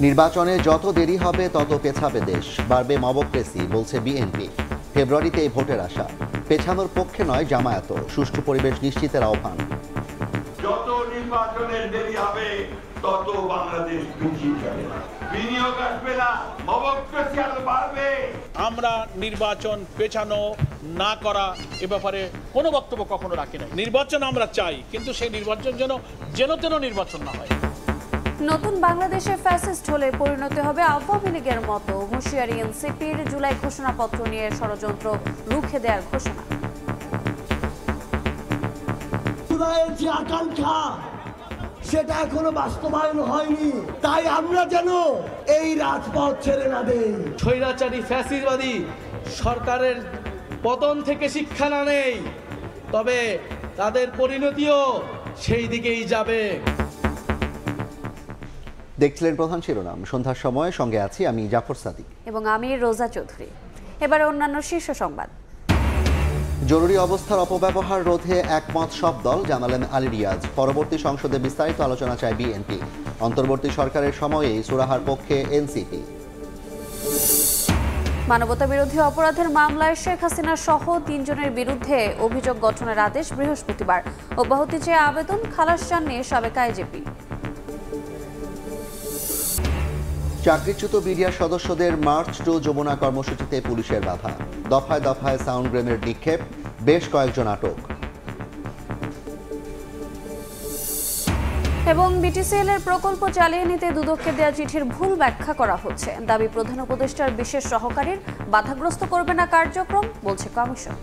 নির্বাচনে যত দেরি হবে তত পেছাবে দেশ, বাড়বে মবক্রেসি, বলছে বিএনপি। ফেব্রুয়ারিতে ভোটের আশা, পেছানোর পক্ষে নয় জামায়াত, সুষ্ঠু পরিবেশ নিশ্চিতের আহ্বান। যত নির্বাচনের দেরি হবে তত বাংলাদেশ পিছিয়ে যাবে, বিনিয়োগ আসবে না, মবক্রেসি আরো বাড়বে। আমরা নির্বাচন পেছানো না করা এ ব্যাপারে কোনো বক্তব্য কখনো রাখি নাই। নির্বাচন আমরা চাই, কিন্তু সেই নির্বাচন যেন তেন নির্বাচন না হয়। নতুন বাংলাদেশে ফ্যাসিস্ট হলে পরিণতি হবে আওয়ামী লীগের মতো, হুঁশিয়ারি এনসিপির। জুলাই ঘোষণাপত্র নিয়ে ষড়যন্ত্র রুখে দেওয়ার ঘোষণা। জুলাইয়ের যে আকাঙ্ক্ষা সেটা এখনো বাস্তবায়ন হয়নি, তাই আমরা যেন এই রাজপথ ছেড়ে না দেই। স্বৈরাচারী ফ্যাসিবাদী সরকারের পতন থেকে শিক্ষা না নেই, তবে তাদের পরিণতিও সেই দিকেই যাবে। দেখছিলেন প্রধান শিরোনাম। সন্ধ্যার সময় সঙ্গে আছি আমি জাফর সাদিক এবং আমি রোজা চৌধুরী। এবারে অন্যান্য শীর্ষ সংবাদ। জরুরি অবস্থার অপব্যবহার রোধে একমত সব দল, জানালেন আলী রিয়াজ। পরবর্তী সংসদে বিস্তারিত আলোচনা চায় বিএনপি। অন্তর্বর্তী সরকারের সময়েই সুরাহার পক্ষে এনসিপি। মানবতা বিরোধী অপরাধের মামলায় শেখ হাসিনা সহ ৩ জনের বিরুদ্ধে অভিযোগ গঠনের আদেশ বৃহস্পতিবার। অব্যাহতি চেয়ে আবেদন খালাস চাননি সাবেক আইজিপি। চাকরিচ্যুত বিডিআর সদস্যদের মার্চ টু যমুনা কর্মসূচিতে পুলিশের বাধা। দফায় দফায় সাউন্ড গ্রেনেড নিক্ষেপ, বেশ কয়েকজন আটক। এবং বিটিসিএল এর প্রকল্প চালিয়ে নিতে দুদককে দেওয়া চিঠির ভুল ব্যাখ্যা করা হচ্ছে। দাবি প্রধান উপদেষ্টার বিশেষ সহকারীর বাধাগ্রস্ত করবে না কার্যক্রম, বলছে কমিশন।